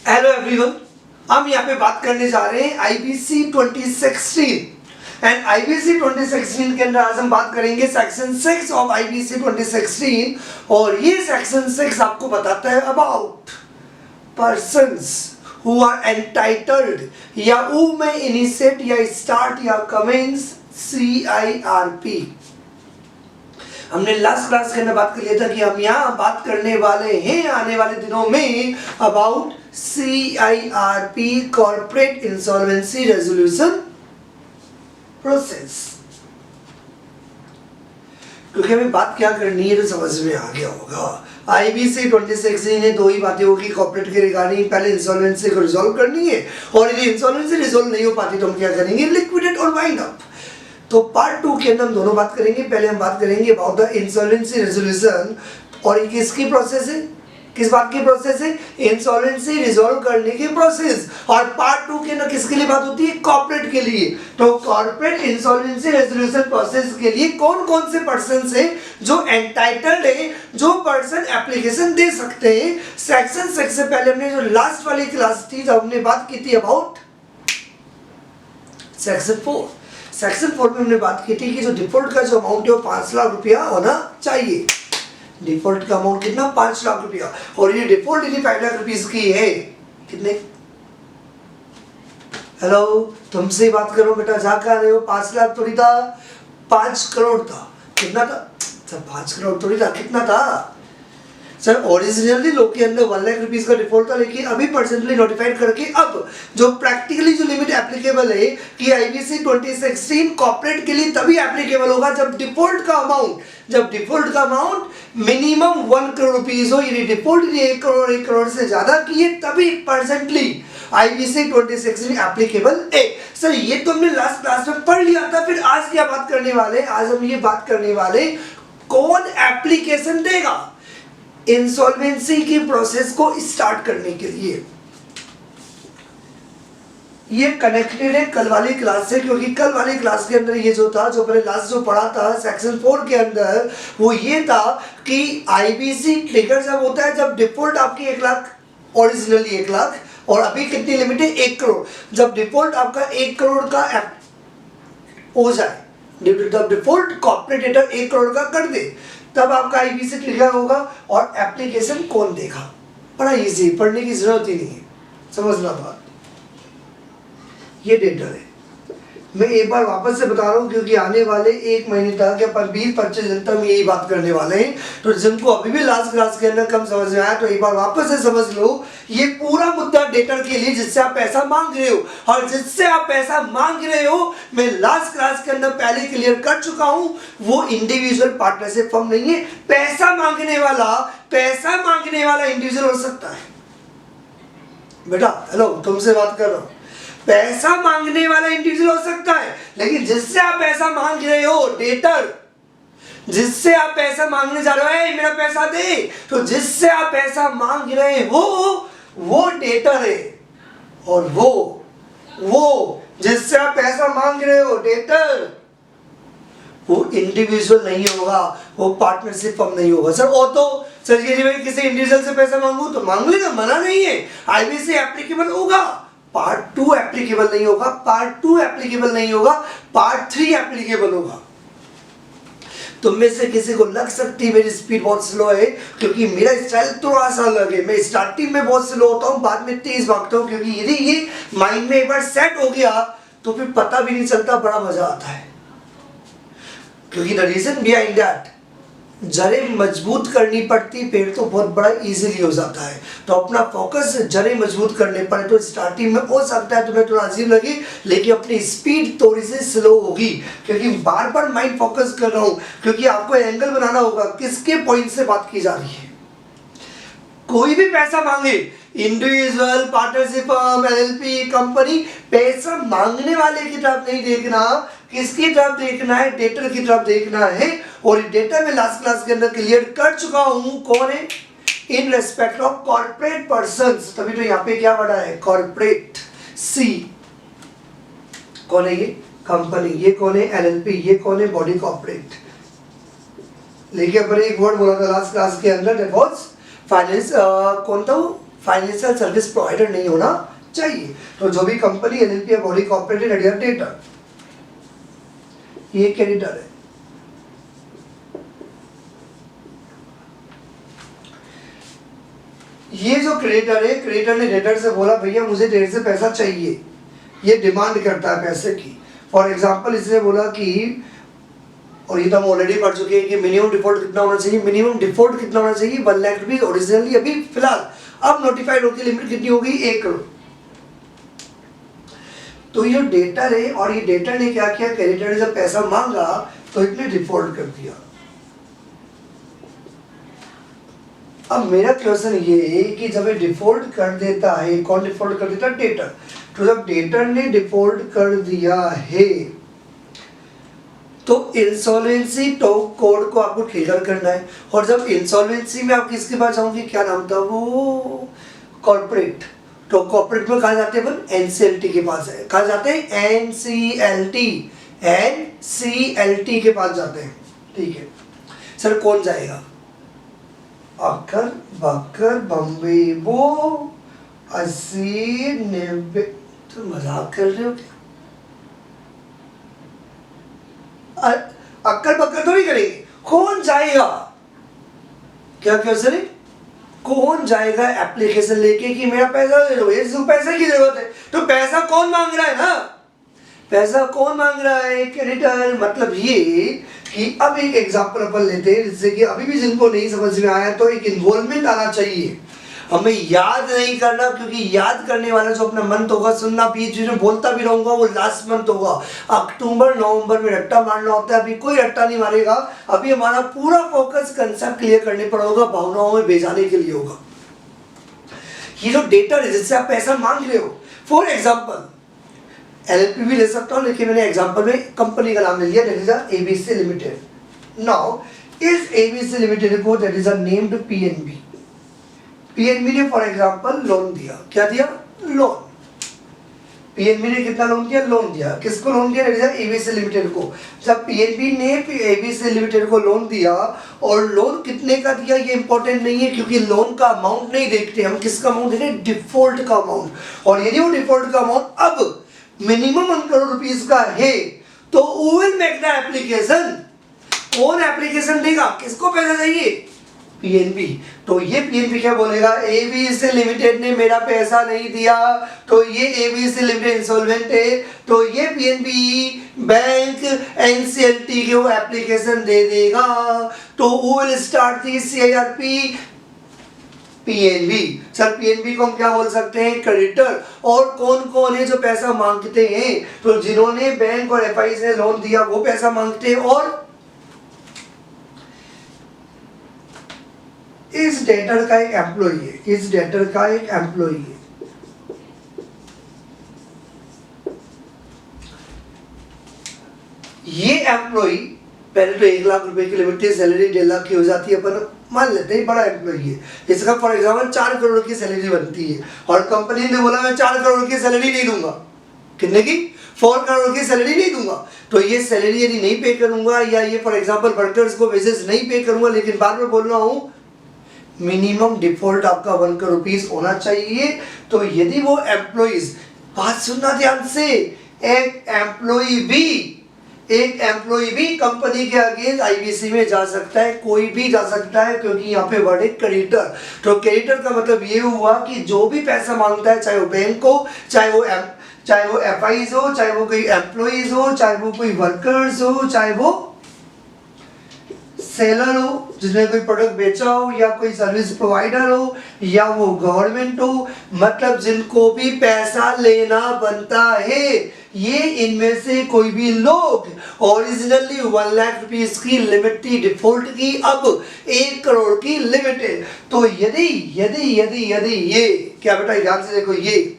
Hello everyone, हम यहाँ पे बात करने जा रहे हैं आईबीसी 2016 एंड आईबीसी 2016 के अंदर आज हम बात करेंगे सेक्शन 6 ऑफ आईबीसी 2016 और ये सेक्शन 6 आपको बताता है about persons who are entitled या हु में इनिशिएट या स्टार्ट या कमेंस CIRP। हमने लास्ट क्लास के अंदर बात कर लिया था कि हम यहाँ बात करने वाले हैं आने वाले दिनों में about CIRP corporate insolvency resolution process. क्योंकि हमें बात क्या करनी है तो समझ में आ गया होगा। आईबीसी 2016 ने दो ही बातें होगी कॉर्पोरेट के रिगार्डिंग, पहले इंसॉल्वेंसी को रिजॉल्व करनी है और यदि इंसॉल्वेंसी रिजॉल्व नहीं हो पाती तो हम क्या करेंगे, लिक्विडेट और वाइंड अप। तो पार्ट 2 के अंदर हम दोनों बात करेंगे। पहले हम बात करेंगे अबाउट द इंसॉल्वेंसी रेजोल्यूशन और ये किसकी प्रोसेस है, किस बात की प्रोसेस है, इंसॉल्वेंसी रिजॉल्व करने की प्रोसेस। और पार्ट 2 के अंदर किसके लिए बात होती है, कॉर्पोरेट के लिए। तो कॉर्पोरेट इंसॉल्वेंसी रेजोल्यूशन प्रोसेस के लिए कौन कौन से पर्सन है जो एंटाइटल्ड है, जो पर्सन एप्लीकेशन दे सकते हैं। सेक्शन 6 से पहले हमने जो लास्ट वाली क्लास थी जब हमने बात की थी अबाउट सेक्शन 4। सेक्शन 4 में हमने बात की थी कि जो डिफॉल्ट का जो अमाउंट है वो 5 लाख रुपया होना चाहिए। डिफॉल्ट का अमाउंट कितना, 5 लाख रुपया। और ये डिफॉल्ट यदि 5 लाख रुपीस की है, कितने, हेलो तुमसे बात करो बेटा, जा कर रहे हो, 5 लाख थोड़ी था, 5 करोड़ था। कितना था सर, 5 करोड़ थोड़ी था, कितना था सर, ओरिजिनली लोग के अंदर 1 लाख रुपीस का डिफॉल्ट था, लेकिन अभी परसेंटली नोटिफाइड करके अब जो प्रैक्टिकली जो लिमिट एप्लीकेबल है कि आईबीसी 2016 कॉर्पोरेट के लिए तभी एप्लीकेबल होगा जब डिफॉल्ट का अमाउंट मिनिमम 1 करोड़ रुपीस हो। यदि डिफॉल्ट 1 करोड़ से ज्यादा की है तभी परसेंटली आईबीसी 2016 एप्लीकेबल है। सर ये तो हमने लास्ट क्लास में पढ़ लिया था। फिर आज क्या बात करने वाले, आज हम ये बात करने वाले कौन एप्लीकेशन देगा इंसॉल्वेंसी की प्रोसेस को स्टार्ट करने के लिए। ये कनेक्टेड है कल वाली क्लास से, क्योंकि कल वाली क्लास के अंदर ये जो था, जो पहले लास्ट जो पढ़ा था सेक्शन 4 के अंदर, वो ये था कि आईबीसी ट्रिगर जब होता है जब डिफॉल्ट आपकी 1 लाख, ओरिजिनली 1 लाख, और अभी कितनी लिमिट है, 1 करोड़। जब डिफॉल्ट आपका 1 करोड़ का हो जाए, जब डिफॉल्ट कॉर्पोरेट डेटर 1 करोड़ का कर दे, तब आपका आईबीसी ट्रिगर होगा। और एप्लीकेशन कौन देगा, बड़ा इजी, पढ़ने की जरूरत ही नहीं है, समझना बात। ये डेटा है, मैं एक बार वापस से बता रहा हूँ क्योंकि आने वाले 1 महीने तक या 20-25 दिन तक हम यही बात करने वाले हैं। तो जिनको अभी भी लास्ट क्लास के अंदर कम समझ में आया तो एक बार वापस से समझ लो। ये पूरा मुद्दा डेटा के लिए जिससे आप पैसा मांग रहे हो, और जिससे आप पैसा मांग रहे हो मैं लास्ट क्लास के अंदर पहले क्लियर कर चुका हूँ, वो इंडिविजुअल पार्टनरशिप फर्म नहीं है। पैसा मांगने वाला इंडिविजुअल हो सकता है बेटा, हेलो तुमसे बात कर रहा हूँ, पैसा मांगने वाला इंडिविजुअल हो सकता है, लेकिन जिससे आप पैसा मांग रहे हो, डेटर, जिससे आप पैसा मांगने जा रहे हो, मेरा पैसा दे, तो जिससे आप पैसा मांग रहे हो वो डेटर है। और वो जिससे आप पैसा मांग रहे हो, डेटर, वो इंडिविजुअल नहीं होगा, वो पार्टनरशिप फर्म नहीं होगा। सर वो तो सर ये भाई किसी इंडिविजुअल से पैसा मांगू तो मांग लेगा, मना नहीं है, आईबीसी एप्लीकेबल होगा। पार्ट 2 एप्लीकेबल नहीं होगा, पार्ट 3 एप्लीकेबल होगा। तुम में से किसी को लग सकती है मेरी स्पीड बहुत स्लो है, क्योंकि मेरा स्टाइल थोड़ा सा अलग है। मैं स्टार्टिंग में बहुत स्लो होता हूँ, बाद में तेज भागता हूँ, क्योंकि यदि ये माइंड में एक बार सेट हो गया तो फिर पता भी नहीं चलता, बड़ा मजा आता है। क्योंकि द रीजन बिहाइंड दैट, जड़ें मजबूत करनी पड़ती, पेड़ तो बहुत बड़ा इजीली हो जाता है। तो अपना फोकस जड़ें मजबूत करने पड़े तो स्टार्टिंग में हो सकता है तुम्हें थोड़ा अजीब लगे, लेकिन अपनी स्पीड थोड़ी सी स्लो होगी, क्योंकि बार बार माइंड फोकस कर रहा हूँ, क्योंकि आपको एंगल बनाना होगा किसके पॉइंट से बात की जा रही है। कोई भी पैसा मांगे, individual, partnership firm, LLP, company, पैसा मांगने वाले की तरफ नहीं देखना, किसकी तरफ देखना है, डेटर की तरफ देखना है। और डेटा में लास्ट क्लास के अंदर क्लियर कर चुका हूं कौन है, in respect of corporate persons. तभी तो यहाँ पे क्या बना है, कॉर्पोरेट। सी कौन है, ये कंपनी, ये कौन है, एलएलपी, ये कौन है, बॉडी कॉर्पोरेट। लेकिन अपन एक वर्ड बोला था लास्ट क्लास के अंदर, दैट वाज फाइनेंस, कौन था वो, फाइनेंशियल सर्विस प्रोवाइडर नहीं होना चाहिए। तो जो भी कंपनी एलएलपी या बॉडी कॉर्पोरेटेड एट डेटर, ये क्रेडिटर है। ये जो क्रेडिटर है, क्रेडिटर ने डेटर से बोला भैया मुझे डेट से पैसा चाहिए, ये डिमांड करता है पैसे की। फॉर एग्जाम्पल इसने बोला कि, और ये तो हम ऑलरेडी पढ़ चुके हैं कि मिनिमम डिफॉल्ट कितना होना चाहिए, मिनिमम डिफॉल्ट कितना होना चाहिए 1 लाख रुपीज ओरिजिनली अभी फिलहाल, अब नोटिफाइड होकर लिमिट कितनी हो गई 1 करोड़। तो ये डेटर है और ये डेटर ने क्या किया, क्रेडिटर ने जब पैसा मांगा तो इसने डिफॉल्ट कर दिया। अब मेरा क्वेश्चन ये है कि जब ये डिफॉल्ट कर देता है, कौन डिफॉल्ट कर देता है, डेटर। तो जब डेटर ने डिफॉल्ट कर दिया है तो इंसॉल्वेंसी कोड को आपको ट्रिगर करना है। और जब इंसॉल्वेंसी में आप किसके पास जाओगे, क्या नाम था वो, कॉर्पोरेट। तो कॉर्पोरेट में कहा जाते हैं अपन, एनसीएलटी के पास है। कहा जाते हैं एनसीएलटी, एनसीएलटी के पास जाते हैं। ठीक है सर, कौन जाएगा, अक्कर बक्कर बम्बे वो 80 90। तो मजाक कर रहे हो क्या, अक्कर बक्कर तो नहीं करेंगे, कौन जाएगा, क्या क्वेश्चन है, कौन जाएगा एप्लीकेशन लेके कि मेरा पैसा दे दो, इसको पैसे की जरूरत है। तो पैसा कौन मांग रहा है ना, पैसा कौन मांग रहा है, क्रेडिटर। मतलब ये कि अब एक एग्जांपल अपन लेते हैं जिससे कि अभी भी जिनको नहीं समझ में आया तो एक इन्वॉल्वमेंट आना चाहिए। हमें याद नहीं करना, क्योंकि याद करने वाला जो अपना मंथ होगा, सुनना बीच में बोलता भी रहूंगा, वो लास्ट मंथ होगा। अक्टूबर नवंबर में रट्टा मारना होता है, अभी कोई रट्टा नहीं मारेगा। अभी हमारा पूरा फोकस कंसेप्ट क्लियर करने पर होगा, भावनाओं में भेजाने के लिए होगा। ये जो डेटा है जिससे आप पैसा मांग रहे हो, फॉर एग्जाम्पल एलएलपी भी ले सकता हूँ, लेकिन मैंने एग्जांपल में कंपनी का नाम ले लिया, that is ABC limited. Now इस एबीसी लिमिटेड को that is named PNB. PNB ने फॉर एग्जांपल लोन दिया, क्या दिया, लोन। पीएनबी ने कितना लोन दिया, लोन दिया। किसको लोन दिया, दैट इज एबीसी लिमिटेड को। जब पीएनबी ने एबीसी लिमिटेड को लोन दिया, और लोन कितने का दिया ये इंपॉर्टेंट नहीं है, क्योंकि लोन का अमाउंट नहीं देखते हम, किसका अमाउंट देखते हैं, डिफॉल्ट का अमाउंट। और यदि वो डिफॉल्ट का अमाउंट अब मिनिमम 1 करोड़ रुपीस का है तो who will make the application, कौन एप्लीकेशन देगा, किसको पैसा चाहिए, पीएनबी। तो ये पीएनबी क्या बोलेगा, एबीसी लिमिटेड ने मेरा पैसा नहीं दिया, तो ये एबीसी लिमिटेड इंसॉल्वेंट है, तो ये पीएनबी बैंक एनसीएलटी को एप्लीकेशन दे देगा। तो who will start the CIRP, PNB. Sir PNB को हम क्या बोल सकते हैं, क्रेडिटर। और कौन कौन है जो पैसा मांगते हैं, तो जिन्होंने बैंक और एफआई से लोन दिया वो पैसा मांगते हैं, और इस डेटर का एक एम्प्लॉई है, इस डेटर का एक एम्प्लॉई है। ये एम्प्लॉई पहले तो 1 लाख रुपए की लिमिट थी, सैलरी 1.5 लाख की हो जाती है, अपन मान लेते हैं बड़ा एम्प्लॉई है, इसका फॉर एग्जाम्पल 4 करोड़ की सैलरी बनती है, और कंपनी ने बोला मैं 4 करोड़ की सैलरी नहीं दूंगा, कितने की, 4 करोड़ की सैलरी नहीं दूंगा। तो ये सैलरी यदि नहीं पे करूंगा, या ये फॉर एग्जाम्पल वर्कर्स को वेजेस नहीं पे करूंगा, लेकिन बार बार बोल रहा हूँ मिनिमम डिफॉल्ट आपका 1 करोड़ रुपीस होना चाहिए। तो यदि वो एम्प्लॉइज, बात सुनना ध्यान से, एक एम्प्लॉई भी कंपनी के अगेंस्ट आईबीसी में जा सकता है, कोई भी जा सकता है, क्योंकि यहाँ पे वर्ड है क्रेडिटर। तो क्रेडिटर का मतलब ये हुआ कि जो भी पैसा मांगता है, चाहे वो बैंक हो, चाहे वो एफआईज हो, चाहे वो कोई एम्प्लॉइज हो, चाहे वो कोई वर्कर्स हो, चाहे वो सेलर हो जिसने कोई प्रोडक्ट बेचा हो, या कोई सर्विस प्रोवाइडर हो, या वो गवर्नमेंट हो, मतलब जिनको भी पैसा लेना बनता है, ये इनमें से कोई भी लोग ओरिजिनली 1 लाख रुपीस की लिमिट थी डिफॉल्ट की, अब 1 करोड़ की लिमिट है। तो यदि यदि यदि यदि ये क्या बेटा ध्यान से देखो, ये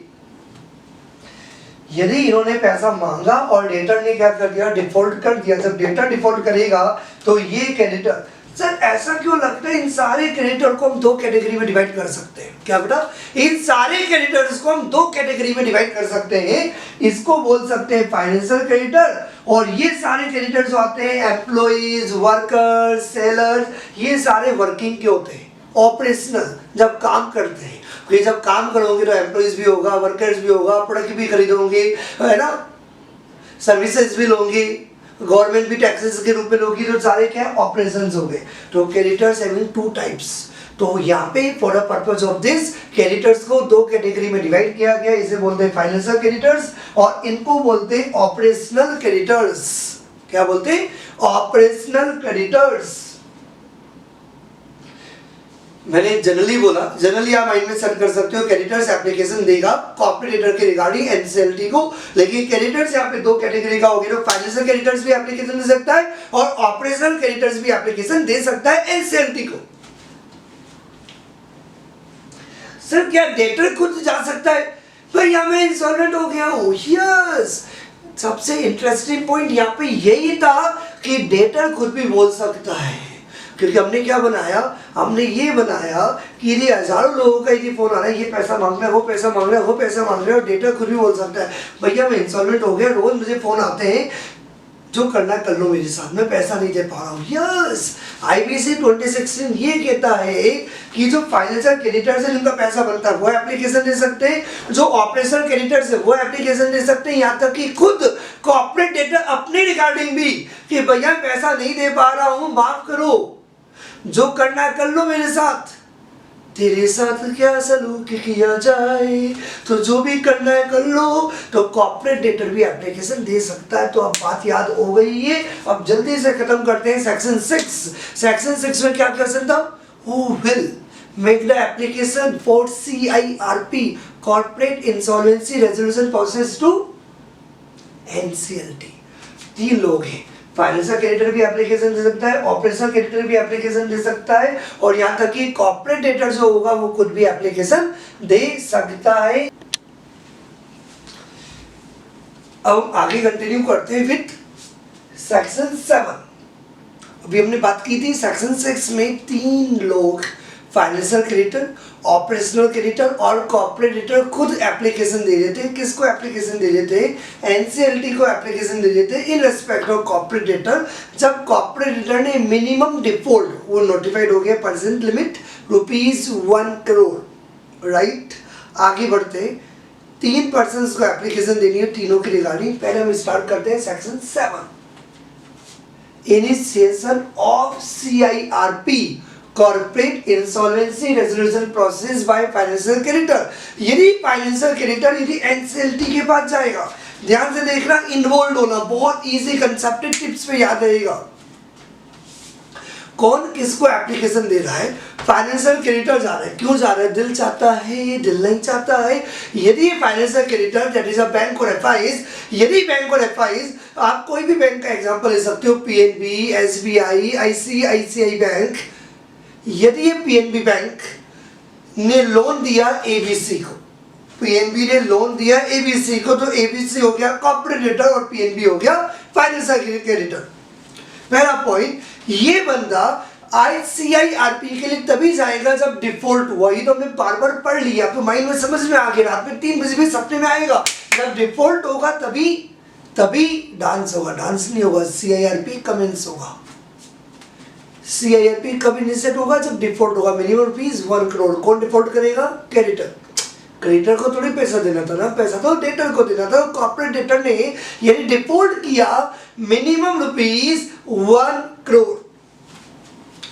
यदि इन्होंने पैसा मांगा और डेटर ने क्या कर दिया, डिफॉल्ट कर दिया, जब डेटर डिफॉल्ट करेगा तो ये क्रेडिटर। सर ऐसा क्यों लगता है इन सारे क्रेडिटर को हम 2 कैटेगरी में डिवाइड कर सकते हैं, क्या बेटा, इन सारे क्रेडिटर्स को हम 2 कैटेगरी में डिवाइड कर सकते हैं। इसको बोल सकते हैं फाइनेंशियल क्रेडिटर, और ये सारे क्रेडिटर्स आते हैं एम्प्लॉइज, वर्कर्स, सेलर्स, ये सारे वर्किंग के होते हैं। ऑपरेशनल, जब काम करते हैं, क्योंकि जब काम करोगे तो एम्प्लॉइज भी होगा, वर्कर्स भी होगा, प्रोडक्ट भी खरीदोगे, है ना, सर्विसेज भी लोगे, गवर्नमेंट भी टैक्सेस के रूप में लोगी, तो सारे क्या है, ऑपरेशंस हो गए। तो क्रेडिटर्स हैविंग टू टाइप्स। तो यहाँ पे for the purpose of this creditors को दो कैटेगरी में डिवाइड किया गया। इसे बोलते हैं फाइनेंशियल क्रेडिटर्स और इनको बोलते हैं ऑपरेशनल क्रेडिटर्स। क्या बोलते हैं? Operational creditors. मैंने जनरली बोला, जनरली आप माइंड में सेट कर सकते हो, क्रेडिटर्स एप्लीकेशन देगा कॉर्पोरेटर के रिगार्डिंग एनसीएलटी को, लेकिन क्रेडिटर्स यहाँ पे दो कैटेगरी का हो गया। तो फाइनेंशियल क्रेडिटर्स भी एप्लीकेशन दे सकता है और ऑपरेशनल क्रेडिटर्स भी एप्लीकेशन दे सकता है एनसीएलटी को। सर क्या डेटर खुद जा सकता है? भैया मैं इंसॉल्वेंट हो गया हूँ, यस। सबसे इंटरेस्टिंग पॉइंट यहाँ पे यही था कि डेटर खुद भी बोल सकता है, क्योंकि हमने क्या बनाया, हमने ये बनाया कि ये हजारों लोगों का ये फोन आ रहा है, ये पैसा मांग रहा है, वो पैसा मांग रहा है, वो पैसा मांग रहा है, और डेटर खुद भी बोल सकता है भैया मैं इंसॉल्वेंट हो गया, रोज मुझे फोन आते हैं, जो करना कर लो मेरे साथ, मैं पैसा नहीं दे पा रहा हूँ। यस, आईबीसी 2016 ये कहता है कि जो फाइनेंशियल क्रेडिटर्स है जिनका पैसा बनता है वो एप्लीकेशन दे सकते हैं, जो ऑपरेशनल क्रेडिटर्स है वो एप्लीकेशन दे सकते हैं, यहाँ तक कि खुद कॉर्पोरेट डेटर अपने रिगार्डिंग भी कि भैया पैसा नहीं दे पा रहा हूँ, माफ करो, जो करना है कर लो मेरे साथ, तेरे साथ क्या सलूक किया जाए, तो जो भी करना है कर लो। तो कॉर्पोरेट डेटर भी एप्लीकेशन दे सकता है। तो अब बात याद हो गई है, अब जल्दी से खत्म करते हैं सेक्शन 6। सेक्शन 6 में क्या क्वेश्चन था? Who will make the application for CIRP corporate insolvency resolution process to NCLT। 3 लोग हैं, फाइनेंशियल क्रेडिटर भी एप्लीकेशन दे सकता है, ऑपरेशनल क्रेडिटर भी एप्लीकेशन दे सकता है, और यहाँ तक कि कॉर्पोरेट डेटर जो होगा वो खुद भी एप्लीकेशन दे सकता है। अब आगे कंटिन्यू करते हैं विथ सेक्शन 7। अभी हमने बात की थी सेक्शन 6 में 3 लोग, फाइनेंशियल क्रेडिटर, ऑपरेशनल क्रेडिटर और कॉर्पोरेट डेटर खुद एप्लीकेशन दे देते हैं। किसको एप्लीकेशन दे देते हैं? एनसीएलटी को एप्लीकेशन दे देते हैं in respect of corporate debtor. जब कॉर्पोरेट डेटर ने मिनिमम डिफॉल्ट वो नोटिफाइड हो गया, परसेंट लिमिट ₹1 करोड़, राइट। आगे बढ़ते 3 पर्सन्स को एप्लीकेशन देनी है, तीनों की रिगार्डिंग। पहले हम स्टार्ट करते हैं section 7, initiation of CIRP corporate insolvency resolution process by financial creditor. यदि फाइनेंशियल क्रेडिटर यदि एनसीएलटी के पास जाएगा, ध्यान से देखना, इन्वॉल्व होना, बहुत इजी कंसेप्ट, टिप्स पे याद रहेगा। कौन किसको एप्लीकेशन दे रहा है? फाइनेंशियल क्रेडिटर जा रहा है। क्यों जा रहा है? दिल चाहता है, दिल नहीं चाहता है। यदि financial creditor that is a bank और एफआईज, यदि बैंक और एफआईज, आप कोई भी बैंक का एग्जांपल ले सकते हो, PNB, SBI, ICICI बैंक। यदि ये PNB बैंक ने लोन दिया ABC को, PNB ने लोन दिया ABC को, तो ABC हो गया कॉर्पोरेट डेटर और PNB हो गया फाइनेंशियल क्रेडिटर। पहला पॉइंट, ये बंदा ICIRP के लिए तभी जाएगा जब डिफॉल्ट हुआ। ये तो हमने बार बार पढ़ लिया, तो माइंड में समझ में आ गया, रात में 3 बजे भी सपने में आएगा। जब डिफॉल्ट होगा तभी डांस होगा, डांस नहीं होगा, CIRP कमेंस होगा। CIRP कब इनिशिएट होगा? जब डिफॉल्ट होगा, मिनिमम ₹1 करोड़। कौन डिफॉल्ट करेगा? क्रेडिटर। क्रेडिटर को थोड़ी पैसा देना था ना, पैसा तो डेटर को देना था। कॉर्पोरेट डेटर ने यदि डिफॉल्ट किया, मिनिमम ₹1 करोड़।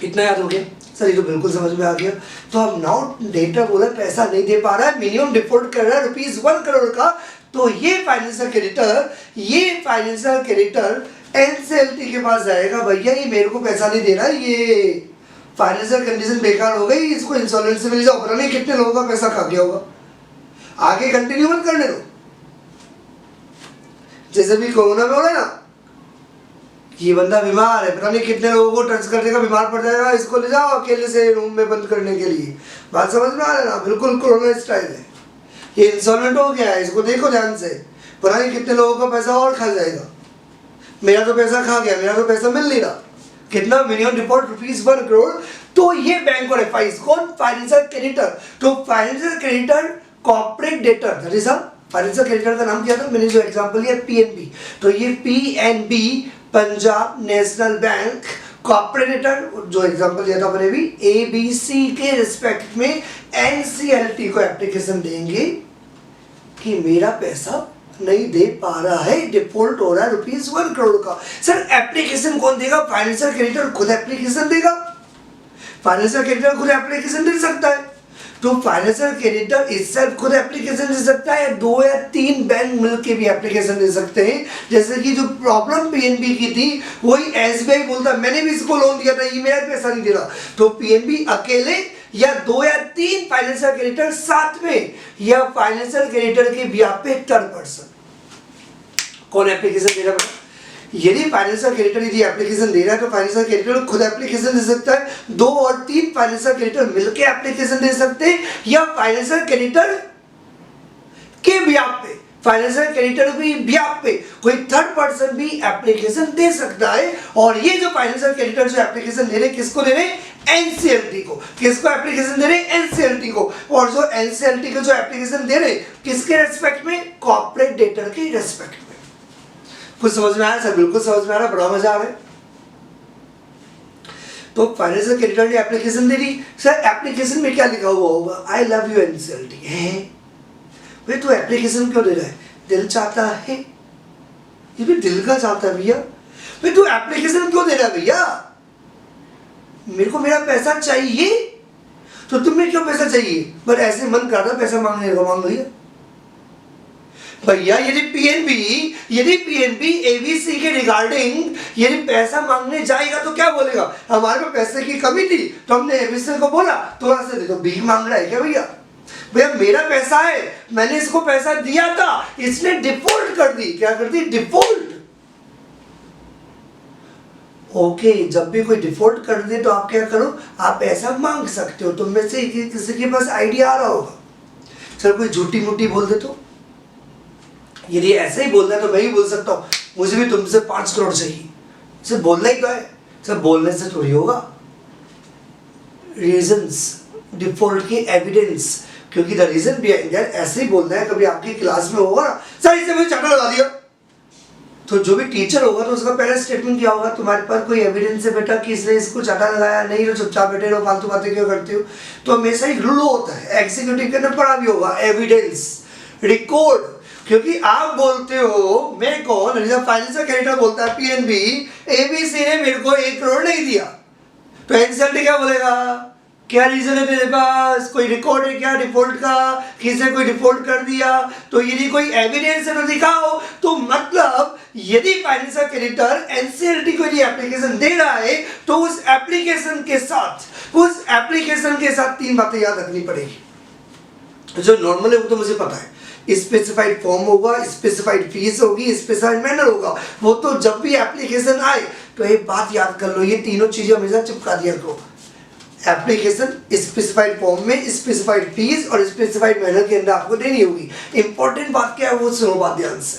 कितना याद हो गया? सर ये तो बिल्कुल समझ में आ गया। तो अब नाउ डेटर बोला पैसा नहीं दे पा रहा है, मिनिमम डिफॉल्ट कर रहा है ₹1 करोड़ का, तो ये फाइनेंशियल क्रेडिटर एनसीएलटी के पास जाएगा, भैया ये मेरे को पैसा नहीं दे रहा, ये फाइनेंशियल कंडीशन बेकार हो गई, इसको इंसॉल्वेंसी में ले जाओ, पता नहीं कितने लोगों का पैसा खा गया होगा। आगे कंटिन्यू मत करने दो। जैसे भी कोरोना में हो रहा है ना, ये बंदा बीमार है, पता नहीं कितने लोगों को टच कर देगा, बीमार पड़ जाएगा, इसको ले जाओ अकेले से रूम में बंद करने के लिए। बात समझ में आ रहा है ना? बिल्कुल कोरोना स्टाइल है। ये इंसॉल्वेंट हो गया है, इसको देखो ध्यान से, पता नहीं कितने लोगों का पैसा और खा जाएगा। मेरा तो पैसा खा गया, मेरा तो पैसा मिल नहीं रहा। कितना? Minimum default ₹1 crore. तो ये बैंक और एफआईज, कौन? Financial creditor. तो financial creditor corporate debtor, that is a financial creditor का नाम क्या था? मैंने जो एग्जांपल लिया PNB, तो ये PNB Punjab national bank corporator जो एग्जांपल दिया था मैंने भी, ABC के रिस्पेक्ट में NCLT को एप्लीकेशन देंगे कि मेरा पैसा नहीं दे पा रहा है, डिफॉल्ट हो रहा है ₹1 करोड़ का। सर एप्लीकेशन कौन देगा? फाइनेंशियल क्रेडिटर खुद एप्लीकेशन देगा। फाइनेंशियल क्रेडिटर खुद एप्लीकेशन दे सकता है, तो फाइनेंशियल क्रेडिटर इससे खुद एप्लीकेशन दे सकता है, 2 या 3 बैंक मिलके भी एप्लीकेशन दे सकते हैं। जैसे कि जो प्रॉब्लम पीएनबी की थी, वही एसबीआई बोलता मैंने भी इसको लोन दिया था, ये मेरा पैसा नहीं दे रहा, तो पीएनबी अकेले या 2 या 3 फाइनेंशियल क्रेडिटर साथ में, या फाइनेंशियल क्रेडिटर के बिहाफ पे थर्ड पर्सन कौन एप्लीकेशन दे रहा है? यदि फाइनेंशियल क्रेडिटर यदि एप्लीकेशन दे रहा है तो फाइनेंशियल क्रेडिटर खुद एप्लीकेशन दे सकता है, 2 और 3 फाइनेंशियल क्रेडिटर मिलकर एप्लीकेशन दे सकते हैं, या फाइनेंशियल क्रेडिटर के बिहाफ पे, फाइनेंशियल क्रेडिटर भी बिहाफ पे कोई थर्ड पर्सन भी एप्लीकेशन दे सकता है। और ये जो फाइनेंशियल क्रेडिटर जो एप्लीकेशन दे रहे हैं, किसको दे रहे हैं? एनसीएलटी को। किसको एप्लीकेशन दे रहे हैं? एनसीएलटी को। और जो एनसीएलटी को जो एप्लीकेशन दे रहे हैं, किसके रेस्पेक्ट में? कॉर्पोरेट डेटर के रेस्पेक्ट में। कुछ समझ में आया सर? बिल्कुल समझ में आ रहा, बड़ा मजा आ रहा है। तो फाइनेंशियल क्रेडिटर ने एप्लीकेशन दे दी। सर एप्लीकेशन में क्या लिखा हुआ होगा? I love you NCLT. है भाई, तो एप्लीकेशन क्यों दे रहा है? दिल चाहता है, ये भी दिल का चाहता है भैया। भाई तू एप्लीकेशन क्यों दे रहा है भैया? मेरे को मेरा पैसा चाहिए, तो तुम्हें क्यों पैसा चाहिए? पर ऐसे मन कर रहा पैसा मांगने का, मांग भैया। भैया यदि पीएनबी एबीसी के रिगार्डिंग यदि पैसा मांगने जाएगा तो क्या बोलेगा? हमारे पास पैसे की कमी थी तो हमने एबीसी को बोला थोड़ा सा दे दो। भीख मांग रहा है क्या भैया? भैया मेरा पैसा है, मैंने इसको पैसा दिया था, इसने डिफॉल्ट कर दी। क्या कर दी? डिफॉल्ट। ओके, जब भी कोई डिफॉल्ट कर दे तो आप क्या करो? आप पैसा मांग सकते हो। तुम में से किसी के पास आइडिया आ रहा होगा, सर कोई झूठी मूठी बोल दे तो? यदि ऐसे ही बोलना है तो मैं ही बोल सकता हूँ, मुझे भी तुमसे 5 करोड़ चाहिए। सिर्फ बोलना ही तो है, सिर्फ बोलने से थोड़ी होगा। रीजंस, डिफॉल्ट की एविडेंस, क्योंकि द रीजन बिहाइंड दैट ऐसे ही बोलना है। कभी आपकी क्लास में होगा ना, सर इसे मुझे चाटा लगा दिया, तो जो भी टीचर होगा तो उसका पहला स्टेटमेंट क्या होगा? तुम्हारे पास कोई एविडेंस है बेटा कि इसने इसको चाटा लगाया? नहीं, तो चुपचाप बैठे रहो, फालतू बातें क्यों करते हो? तो हमेशा ही रूल होता है, एग्जीक्यूटिव के अंदर पढ़ा भी होगा, एविडेंस, रिकॉर्ड। क्योंकि आप बोलते हो, मैं कौन? फाइनेंशियल क्रेडिटर बोलता है पीएनबी एबीसी ने मेरे को 1 करोड़ नहीं दिया, तो एनसीएलटी क्या बोलेगा? क्या रीजन है तेरे पास? कोई रिकॉर्ड है क्या डिफॉल्ट का? किसने कोई डिफॉल्ट कर दिया? तो यदि कोई एविडेंस है तो दिखाओ। तो मतलब यदि फाइनेंशियल क्रेडिटर एनसीएलटी को यदि एप्लीकेशन दे रहा है तो उस एप्लीकेशन के साथ 3 बातें याद रखनी पड़ेगी। जो नॉर्मल है वो तो मुझे पता है, स्पेसिफाइड फॉर्म होगा, स्पेसिफाइड फीस होगी, स्पेसिफाइड मैनर होगा। वो तो जब भी एप्लीकेशन आए तो एक बात याद कर लो, ये तीनों चीजें हमेशा चिपका दिया करो। एप्लीकेशन स्पेसिफाइड फॉर्म में, स्पेसिफाइड फीस और स्पेसिफाइड मैनर के अंदर आपको देनी होगी। इंपॉर्टेंट बात क्या है वो सुनो बात ध्यान से।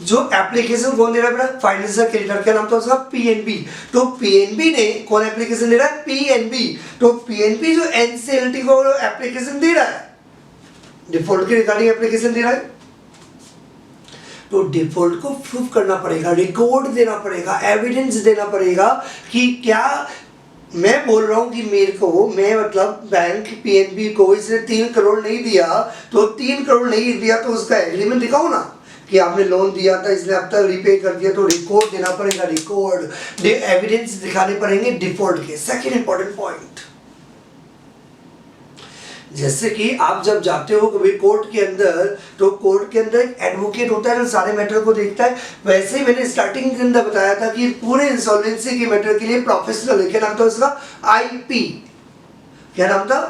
जो एप्लीकेशन कौन दे रहा है बेटा? Financial creditor. क्या नाम था उसका? पीएनबी। तो पीएनबी ने कौन एप्लीकेशन दे रहा है? पीएनबी। तो पीएनबी जो एनसीएलटी को एप्लीकेशन दे रहा है, डिफॉल्ट के रिगार्डिंग एप्लीकेशन दे रहा है, तो डिफॉल्ट को प्रूव करना पड़ेगा, रिकॉर्ड देना पड़ेगा, एविडेंस देना पड़ेगा कि क्या मैं बोल रहा हूं कि मेरे को, मैं मतलब बैंक पीएनबी को इसने 3 करोड़ नहीं दिया, तो 3 करोड़ नहीं दिया तो उसका एग्रीमेंट दिखाओ ना कि आपने लोन दिया था, इसने अब तक रिपे कर दिया, तो रिकॉर्ड देना पड़ेगा, रिकॉर्ड एविडेंस दिखाने पड़ेंगे डिफॉल्ट के। सेकंड इंपॉर्टेंट पॉइंट, जैसे कि आप जब जाते हो कभी कोर्ट के अंदर, तो कोर्ट के अंदर एक एडवोकेट होता है जो सारे मैटर को देखता है। वैसे ही मैंने स्टार्टिंग के अंदर बताया था कि पूरे इंसॉल्वेंसी के मैटर के लिए प्रोफेशनल है। क्या नाम था उसका? आईपी। क्या नाम था?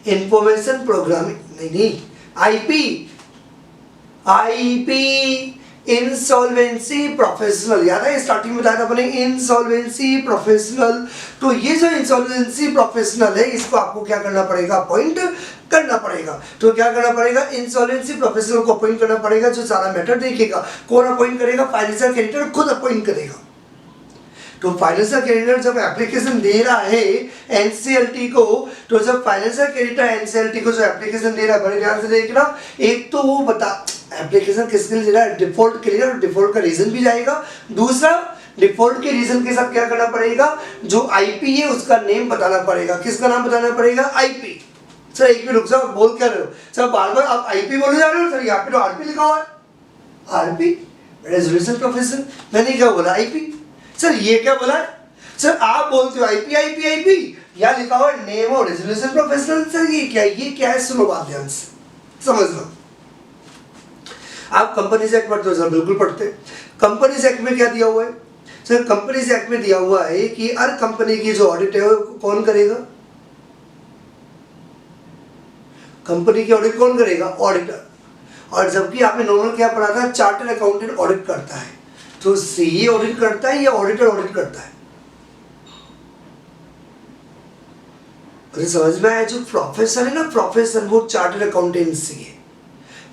इंफॉर्मेशन प्रोग्रामिंग, नहीं आईपी इंसॉल्वेंसी प्रोफेशनल। याद है स्टार्टिंग में बताया था अपने इंसॉल्वेंसी प्रोफेशनल। तो ये जो इंसॉल्वेंसी प्रोफेशनल है, इसको आपको क्या करना पड़ेगा? अपॉइंट करना पड़ेगा। तो क्या करना पड़ेगा? इंसॉल्वेंसी प्रोफेशनल को अपॉइंट करना पड़ेगा, जो सारा मैटर देखेगा। कौन अपॉइंट करेगा? फाइनेंशियल क्रेडिटर खुद अपॉइंट करेगा। तो फाइनेंशियल क्रेडिटर जब एप्लीकेशन दे रहा है एनसीएलटी को, तो जब फाइनेंशियल क्रेडिटर एनसीएलटी को जो एप्लीकेशन दे रहा है, बड़े ध्यान से देखना, एक तो वो बता एप्लीकेशन किसके लिए दे रहा है? डिफॉल्ट के लिए, और डिफॉल्ट का रीजन भी जाएगा। दूसरा डिफॉल्ट के रीजन के साथ क्या करना पड़ेगा, जो आईपी है उसका नेम बताना पड़ेगा। किसका नाम बताना पड़ेगा, आईपी। सर एक मिनट रुक जाओ, बोल क्या रहे हो सर, बार बार आप आईपी बोले जा रहे हो। सर यहाँ पे तो आरपी लिखा हुआ है, आरपी रेजोल्यूशन प्रोफेशनल, मैंने क्या बोला आईपी। सर ये क्या बोला है, सर आप बोलते हो आईपी आईपी आईपी, यहाँ लिखा हुआ है नेम और रेजोल्यूशन प्रोफेशनल। सर ये क्या है, सुनो बात ध्यान से समझ लो। आप कंपनीज एक्ट पढ़ते हो सर, बिल्कुल पढ़ते। कंपनीज एक्ट में क्या दिया हुआ है सर, कंपनीज एक्ट में दिया हुआ है कि हर कंपनी की जो ऑडिट है वो कौन करेगा, कंपनी की ऑडिट कौन करेगा, ऑडिटर। और जबकि आपने नॉर्मल क्या पढ़ा था, चार्टर्ड अकाउंटेंट ऑडिट करता है। तो सीए ऑडिट करता है या ऑडिटर ऑडिट करता है, अरे समझ में आया। जो प्रोफेसर है ना, प्रोफेसर वो चार्टर्ड अकाउंटेंसी है।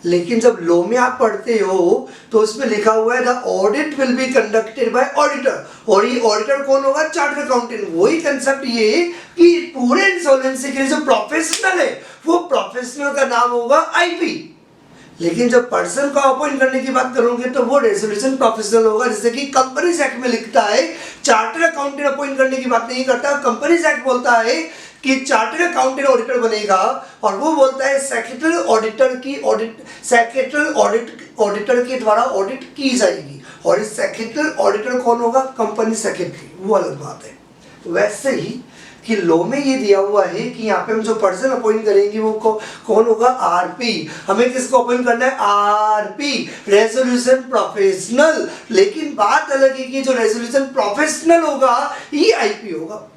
लेकिन जब लॉ में आप पढ़ते हो तो उसमें लिखा हुआ है the audit will be conducted by auditor, और ये ऑडिटर कौन होगा, चार्टर्ड अकाउंटेंट। वही कंसेप्ट ये कि पूरे इंसॉल्वेंसी के लिए जो प्रोफेशनल है वो प्रोफेशनल का नाम होगा आईपी। लेकिन जब पर्सन को अपॉइंट करने की बात करोगे तो वो रेजोल्यूशन प्रोफेशनल होगा। जैसे कि कंपनीज एक्ट में लिखता है चार्टर्ड अकाउंटेंट अपॉइंट करने की बात नहीं करता, कंपनीज एक्ट बोलता है कि चार्टर्ड अकाउंटेंट ऑडिटर बनेगा, और वो बोलता है सेक्रेटरी ऑडिटर की ऑडिट, सेक्रेटरी ऑडिटर के द्वारा ऑडिट की जाएगी। और इस सेक्रेटरी ऑडिटर कौन होगा, कंपनी सेक्रेटरी, वो अलग बात है। वैसे ही कि लॉ में ये दिया हुआ है कि यहाँ पे हम जो पर्सन अपॉइंट करेंगे वो कौन होगा, आरपी। हमें किसको अपॉइंट करना है, आरपी, रेजोल्यूशन प्रोफेशनल। लेकिन बात अलग है कि जो रेजोल्यूशन प्रोफेशनल होगा ये आईपी होगा।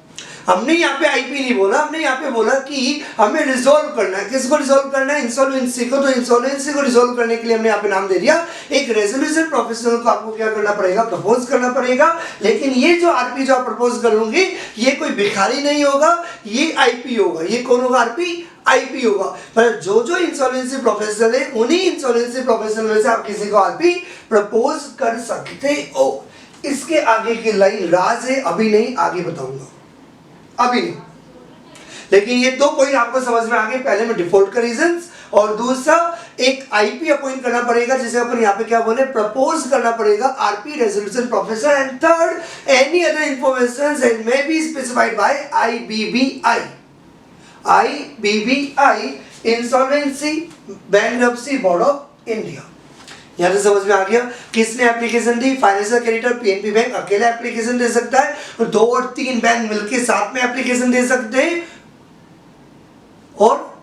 हमने यहाँ पे आईपी नहीं बोला, हमने यहाँ पे बोला कि हमें रिजोल्व करना है। किसको रिजोल्व करना है, इंसॉल्वेंसी को। तो इंसॉल्वेंसी को रिजोल्व करने के लिए हमने यहाँ पे नाम दे दिया एक रेजोल्यूशन प्रोफेशनल को। आपको क्या करना पड़ेगा, प्रपोज करना पड़ेगा। लेकिन ये जो आरपी जो आप प्रपोज करोगे ये कोई भिखारी नहीं होगा, ये आईपी होगा। ये कौन होगा, आरपी आईपी होगा। पर जो इंसॉल्वेंसी प्रोफेशनल है उन्हीं इंसॉल्वेंसी प्रोफेशनल में से आप किसी को आरपी प्रपोज कर सकते हो। इसके आगे की लाइन राज है, अभी नहीं, आगे बताऊंगा, अभी नहीं। लेकिन ये दो पॉइंट आपको समझ में आ गए। पहले में डिफॉल्ट का रीजंस, और दूसरा एक आईपी अपॉइंट करना पड़ेगा जिसे अपन यहाँ पे क्या बोले, प्रपोज करना पड़ेगा, RP resolution professor. And third any other information that may be specified by IBBI. IBBI insolvency bankruptcy board of India. यहाँ से समझ में आ गया किसने एप्लीकेशन दी, फाइनेंशियल क्रेडिटर पीएनबी बैंक अकेला एप्लीकेशन दे सकता है, और 2 और 3 बैंक मिलकर साथ में एप्लीकेशन दे सकते हैं, और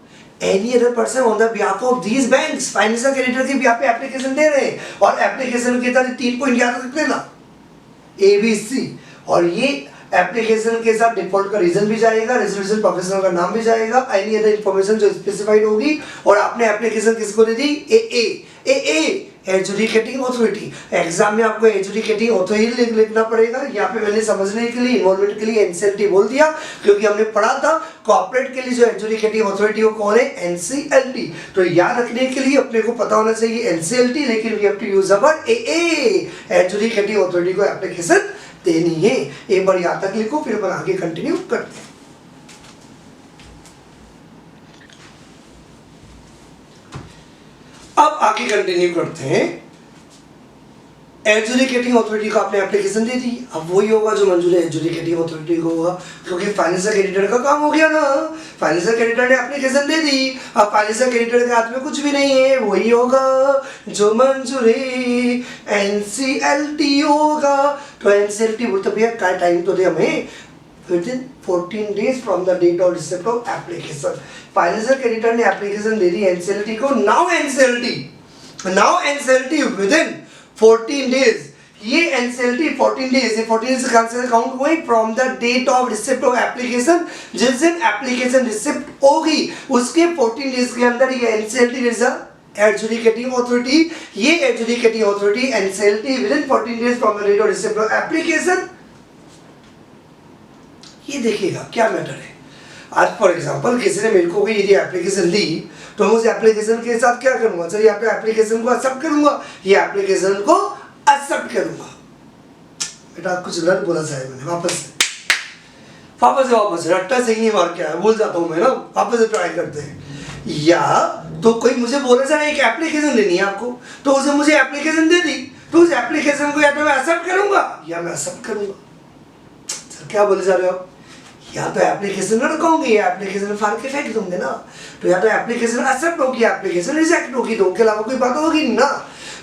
any other person on the behalf of these banks financial creditor के बिहाफ पे एप्लीकेशन दे रहे हैं। और एप्लीकेशन के तहत 3 पॉइंट याद रख लेना, ABC। और ये एप्लीकेशन के साथ डिफॉल्ट का रीजन भी जाएगा, रेजोल्यूशन प्रोफेशनल का नाम भी जाएगा, एनी अदर इंफॉर्मेशन जो स्पेसिफाइड होगी। और आपने एप्लीकेशन किसको दे दी, AA एजुकेटिंग अथॉरिटी। एग्जाम में आपको एजुकेटिंग अथॉरिटी लिखना पड़ेगा। यहाँ पे मैंने समझने के लिए, इन्वॉल्वमेंट के लिए एनसीएलटी बोल दिया, क्योंकि हमने पढ़ा था कॉर्पोरेट के लिए जो एजुकेटिंग अथॉरिटी वो कौन है, एनसीएलटी। तो याद रखने के लिए अपने को पता होना चाहिए एनसीएलटी, लेकिन we have to use our AA educating authority को एप्लीकेशन देनी है। एक बार यहाँ तक लिखो, फिर अपन आगे कंटिन्यू करते हैं। अब आगे कंटिन्यू करते हैं। एजुकेटिंग अथॉरिटी को आपने एप्लीकेशन दे दी, अब वही होगा जो मंजूर है एजुकेटिंग अथॉरिटी को होगा, क्योंकि फाइनेंशियल क्रेडिटर का काम हो गया ना। फाइनेंशियल क्रेडिटर ने एप्लीकेशन दे दी, अब फाइनेंशियल क्रेडिटर के हाथ में कुछ भी नहीं है, वही होगा जो मंजूर है एनसीएलटी होगा। तो एनसीएलटी बोलते भैया क्या टाइम तो दे हमें, within 14 days from the date of receipt of application। Financial creditor ने एप्लीकेशन दे दी एनसीएलटी को। नाउ एनसीएलटी विदिन 14 days, ये एनसीएलटी 14 डेज है, 14 डेज से काउंट हुए from the date of receipt of application. जिस दिन एप्लीकेशन रिसिप्ट होगी उसके 14 डेज के अंदर ये एनसीएलटी एजुकेटिंग अथॉरिटी, ये educating authority NCLT within 14 days from the date of receipt of application ये देखेगा क्या मैटर है। आज फॉर एग्जांपल किसी ने मेरे को यदि एप्लीकेशन दी तो मैं उस एप्लीकेशन के साथ क्या करूंगा, चलिए यहाँ पे एप्लीकेशन को एक्सेप्ट करूंगा, ये एप्लीकेशन को एक्सेप्ट करूंगा। बेटा कुछ गलत बोला साहब मैंने, वापस से रट्टा सही नहीं मार के आया, भूल जाता हूँ मैं ना, वापस से ट्राई करते हैं। या तो कोई मुझे बोले सर एक एप्लीकेशन देनी है आपको, तो उसे मुझे एप्लीकेशन दे दी, तो उस एप्लीकेशन को या तो मैं एक्सेप्ट करूंगा या मैं एक्सेप्ट करूंगा। सर क्या बोले जा रहे हो? या तो एप्लीकेशन रखोगे या एप्लीकेशन फाड़ के फेंक दूंगे ना। तो या तो एप्लीकेशन एक्सेप्ट होगी, एप्लीकेशन रिजेक्ट होगी, दो के अलावा कोई बात होगी नहीं ना।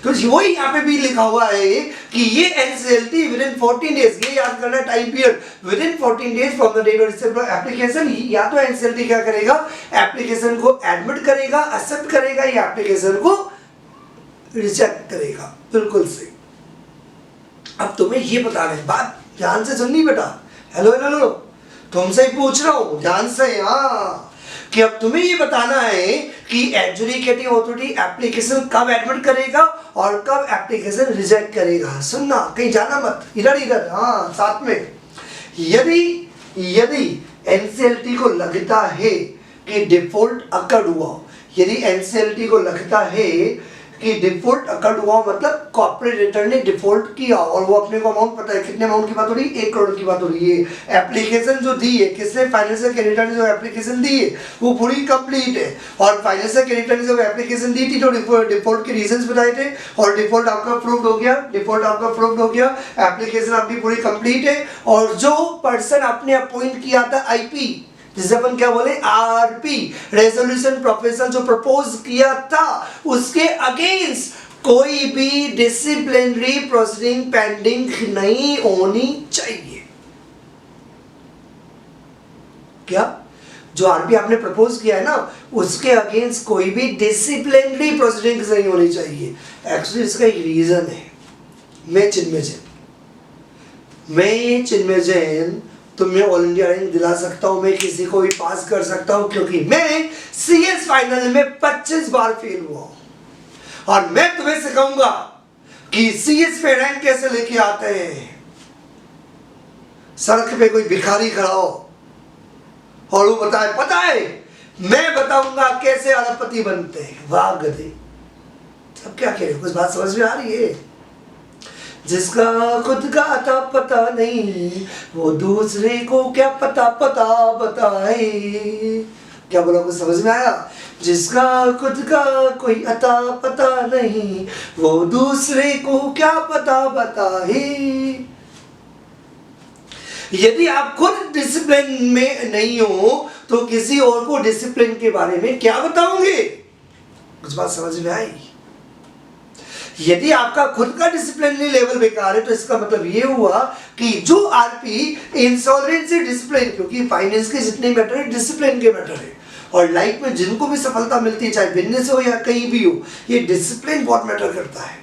तो वही यहाँ पे भी लिखा हुआ है कि ये NCLT विद इन 14 डेज, ये याद करना time period, within 14 days from the date of receipt of application. या तो NCLT क्या करेगा, एप्लीकेशन को एडमिट करेगा, एक्सेप्ट करेगा, या एप्लीकेशन को रिजेक्ट करेगा। बिल्कुल सही। अब तुम्हें ये बताना है, बात ध्यान से सुननी बेटा। हेलो हेलो हेलो, तुमसे ही पूछ रहा हूं ध्यान से। हाँ, कि अब तुम्हें ये बताना है कि एडजुडिकेटिंग अथॉरिटी एप्लीकेशन कब एडमिट करेगा और कब एप्लीकेशन रिजेक्ट करेगा। सुनना, कहीं जाना मत, इधर इधर, हाँ साथ में। यदि NCLT को लगता है कि डिफॉल्ट अकर हुआ, यदि NCLT को लगता है कि डिफॉल्ट अकर्ड हुआ, मतलब कॉर्पोरेट रिटर्न ने डिफॉल्ट किया और वो अपने को अमाउंट पता है, कितने अमाउंट की बात हो रही है, 1 करोड़ की बात हो रही है। एप्लीकेशन जो दी है किसने, फाइनेंशियल क्रेडिटर ने जो एप्लीकेशन दी है वो पूरी कंप्लीट है, और फाइनेंशियल क्रेडिटर ने जब एप्लीकेशन दी थी तो डिफॉल्ट के रीजंस बताए थे, और डिफॉल्ट आपका अप्रूव्ड हो गया, डिफॉल्ट आपका अप्रूव्ड हो गया, एप्लीकेशन आपकी पूरी कंप्लीट है। और जो पर्सन आपने अपॉइंट किया था IP, जिसे अपन क्या बोले RP, रेजोल्यूशन प्रोफेसर, जो प्रपोज किया था, उसके अगेंस्ट कोई भी डिसिप्लिनरी प्रोसीडिंग पेंडिंग नहीं होनी चाहिए। क्या? जो RP आपने प्रपोज किया है ना, उसके अगेंस्ट कोई भी डिसिप्लिनरी प्रोसीडिंग नहीं होनी चाहिए। एक्चुअली इसका एक रीजन है। मैं चिन्मय जैन तुम्हें ऑल इंडिया रैंक दिला सकता हूं, मैं किसी को भी पास कर सकता हूं, क्योंकि मैं CS फाइनल में 25 बार फेल हुआ हूं। और मैं तुम्हें सिखाऊंगा कि CS पे रैंक कैसे लेके आते हैं। सड़क पे कोई भिखारी खड़ा हो और वो बताए, पता है मैं बताऊंगा कैसे अरबपति बनते हैं। वाह गधे, सब क्या कह रहे हो, कुछ बात समझ में आ रही है? जिसका खुद का अता पता नहीं, वो दूसरे को क्या पता बताए। क्या बोला, कुछ समझ में आया? जिसका खुद का कोई अता पता नहीं, वो दूसरे को क्या पता बताए। यदि आप खुद डिसिप्लिन में नहीं हो तो किसी और को डिसिप्लिन के बारे में क्या बताओगे? कुछ बात समझ में आई? यदि आपका खुद का डिसिप्लिनरी लेवल बेकार है तो इसका मतलब ये हुआ कि जो RP इंसॉल्वेंसी डिसिप्लिन, क्योंकि फाइनेंस के जितने मैटर है डिसिप्लिन के मैटर है, और लाइफ में जिनको भी सफलता मिलती है, चाहे बिजनेस हो या कहीं भी हो, ये डिसिप्लिन बहुत मैटर करता है।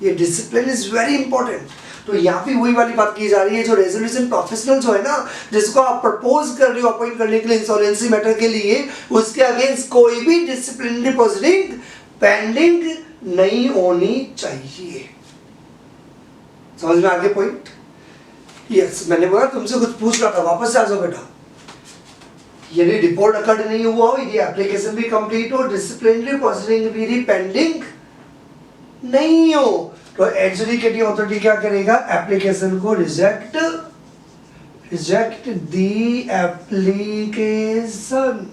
ये डिसिप्लिन इज वेरी इंपॉर्टेंट। तो यहाँ पे वही वाली बात की जा रही है, जो रेजोल्यूशन प्रोफेशनल जो है ना, जिसको आप प्रपोज कर रहे हो अपॉइंट करने के लिए इंसॉल्वेंसी मैटर के लिए, उसके अगेंस्ट कोई भी डिसिप्लिनरी प्रोसीडिंग पेंडिंग नहीं होनी चाहिए। समझ में आ गया पॉइंट? यस, मैंने बोला तुमसे कुछ पूछ रहा था, वापस आ जाओ बेटा। यदि डिफॉल्ट अकर्ड नहीं हुआ हो, यदि एप्लीकेशन भी कंप्लीट हो, डिसिप्लिनरी प्रोसीडिंग भी पेंडिंग नहीं हो, तो एडजुडिकेटिंग अथॉरिटी क्या करेगा? एप्लीकेशन को रिजेक्ट दी एप्लीकेशन।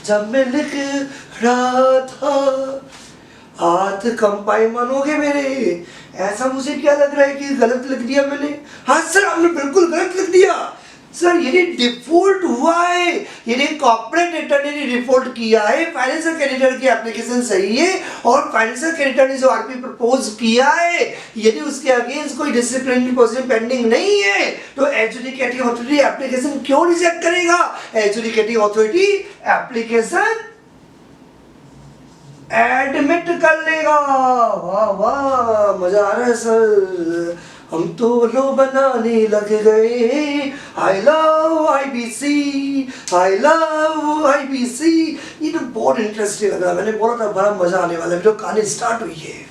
जब मैं लिख रहा था, हाथ कंपाई, मानोगे मेरे, ऐसा मुझे क्या लग रहा है कि गलत लिख दिया मैंने? हाँ सर, आपने बिल्कुल गलत लिख दिया सर। यदि डिफॉल्ट हुआ है, यदि कॉर्पोरेट रिटर्न ने डिफॉल्ट किया है, फाइनेंशियल क्रेडिटर की एप्लीकेशन सही है और फाइनेंशियल क्रेडिटर ने जो RP प्रपोज किया है, यदि उसके अगेंस्ट कोई डिसिप्लिनरी प्रोसीडिंग पेंडिंग नहीं है, तो एडजुडिकेटिंग अथॉरिटी एप्लीकेशन क्यों रिजेक्ट करेगा? एडजुडिकेटिंग अथॉरिटी एप्लीकेशन एडमिट कर लेगा। वाह वाह, मजा आ रहा है सर, हम तो लो बनाने लग गए। I love IBC, I love IBC। ये तो बहुत इंटरेस्टिंग लग रहा है, मैंने बोला था बड़ा मजा आने वाला है। वीडियो कहानी स्टार्ट हुई है,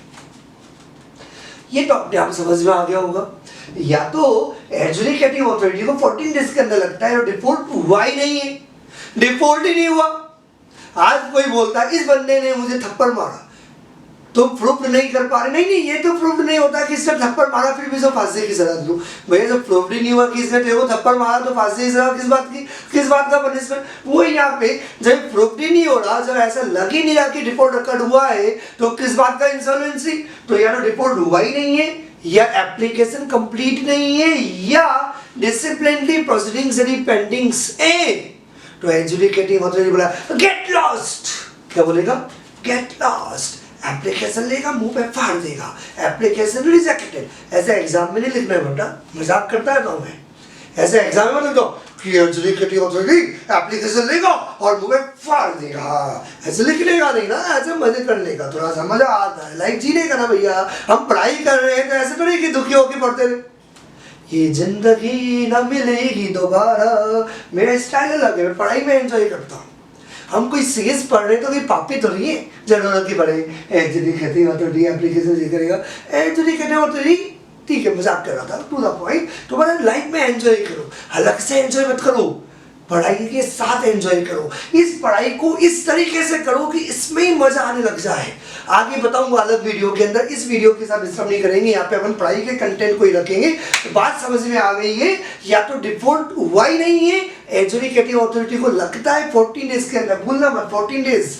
ये तो अपने आप समझ में आ गया होगा। या तो एडजुडिकेटिंग अथॉरिटी को 14 डेज के अंदर लगता है और डिफॉल्ट हुआ ही नहीं है, डिफॉल्ट ही नहीं हुआ। आज कोई बोलता है इस बंदे ने मुझे थप्पड़ मारा, तुम प्रूफ नहीं कर पा रहे, नहीं नहीं ये तो प्रूफ नहीं होता कि इसने थप्पड़ मारा फिर भी तो फांसी की सजा दूं। भैया जब प्रूफ ही नहीं हुआ कि इसने तेरे को थप्पड़ मारा तो फांसी की सजा किस बात का पनिशमेंट? वो यहाँ पे जब प्रूफ ही नहीं हो रहा, जब ऐसा लग ही नहीं रहा कि रिपोर्ट रिकॉर्ड हुआ है, तो किस बात का इंसॉल्वेंसी? तो या तो रिपोर्ट हुआ ही नहीं है, या एप्लीकेशन कंप्लीट नहीं है, या डिसिप्लिनरी प्रोसीडिंग्स एनी पेंडिंग्स ए। तो एडजुडिकेटिंग अथॉरिटी बोला गेट लॉस्ट, क्या बोलेगा? Get lost. एप्लीकेशन लेगा, मुंह पे फाड़ देगा, एप्लीकेशन रिजेक्टेड। ऐसे एग्जाम में नहीं लिखना है बेटा, मजाक करता है तो मैं ऐसे एग्जाम में लिख दो कि एडजुडिकेटिंग अथॉरिटी एप्लीकेशन लेगा और मुंह पे फाड़ देगा। ऐसे लिखने का नहीं ना, ऐसे मजे करने का, थोड़ा सा मजा आता है, लाइफ जीने का ना भैया। हम पढ़ाई कर रहे हैं तो ऐसे थोड़ी कि दुखी होकर पढ़ते रहे। ये जिंदगी ना मिलेगी दोबारा, मेरा स्टाइल अलग है, मैं पढ़ाई में एंजॉय करता हूँ। हम कोई सीएस पढ़ रहे तो कोई पापी तो नहीं है जनरल की पढ़े एडजुडिकेटिंग अथॉरिटी एप्लीकेशन ये करेगा। एडजुडिकेटिंग अथॉरिटी ठीक है, मजाक कर रहा था, टू द पॉइंट। तुम्हारा लाइफ में एंजॉय करो, अलग से एंजॉय मत करो, पढ़ाई के साथ एंजॉय करो। इस पढ़ाई को इस तरीके से करो कि इसमें ही मजा आने लग जाए। आगे बताऊंगा अलग वीडियो के अंदर, इस वीडियो के साथ डिस्टर्ब नहीं करेंगे, यहाँ पे अपन पढ़ाई के कंटेंट को ही रखेंगे। तो बात समझ में आ गई है, या तो डिफॉल्ट हुआ ही नहीं है, एडजुडिकेटिंग अथॉरिटी को लगता है 14 डेज के अंदर, भूलना मत 14 डेज,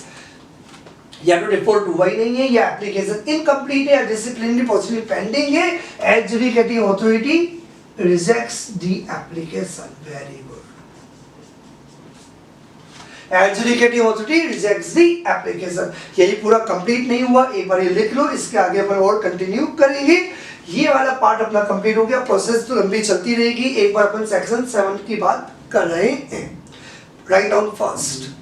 या तो डिफॉल्ट हुआ ही नहीं है, या एप्लीकेशन इनकम्प्लीट है, या डिसिप्लिनरी प्रोसीडिंग पेंडिंग है, adjudicating authority rejects the application. Very good. Adjudicating authority rejects the application. यही पूरा कंप्लीट नहीं हुआ, एक बार ये लिख लो, इसके आगे अपन और कंटिन्यू करेंगे। ये वाला पार्ट अपना कंप्लीट हो गया, प्रोसेस तो लंबी चलती रहेगी। एक बार अपन सेक्शन 7 की बात कर रहे हैं। Write down first.